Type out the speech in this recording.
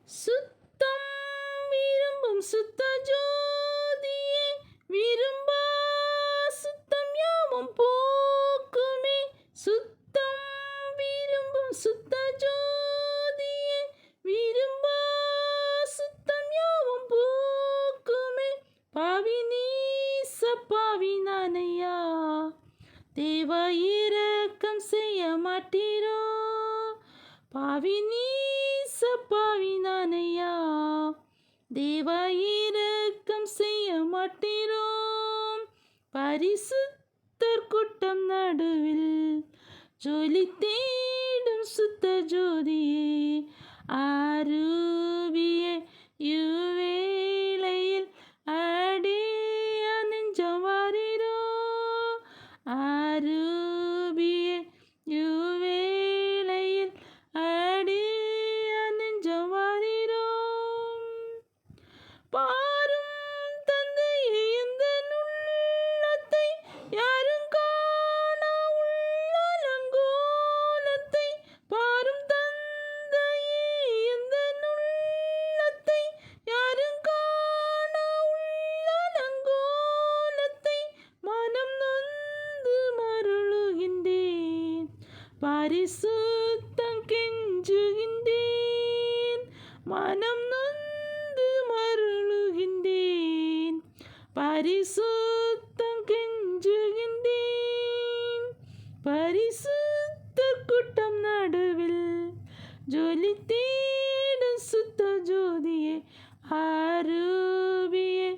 சுத்தம் விரும்பும் சுத்த ஜோதியே, விரும்பா சுத்தம் யாவும் போக்குமே. சுத்தம் விரும்பும் சுத்த ஜோதியே, விரும்பா சுத்தம் யாவும் போக்குமே. பாவி நீச பாவி நானையா, தேவா இரக்கம் செய்ய மாட்டீரோ. பாவி நீச பாவி நானையா, தேவா இரக்கம் செய்ய மாட்டீரோ. பரிசுத்தர் கூட்டம் நடுவில் ஜொலி தேடும் சுத்த ஜோதியே, ஆரூபியே இவ்வேளையில் அடிய நெஞ்சம் வாரீரோ. ஆரூபியே இவ்வேளையில் அடிய நெஞ்சம் வாரீரோ. பாரும் தந்தையே எந்தன் உள்ளத்தை, யாரும் காணா உள்ளலங்கோலத்தை. பாரும் தந்தையே எந்தன் உள்ளத்தை, யாரும் காணா உள்ளலங்கோலத்தை. மனம் நொந்து மருளுகின்றேன், பரிசுத்தம் கெஞ்சுகின்றேன். மனம் நொந்து மருளுகின்றேன், பரிசுத்தம் கெஞ்சுகின்றேன். பரிசுத்தர் கூட்டம் நடுவில் ஜொலி தேடும் சுத்த ஜோதியே, ஆரூபியே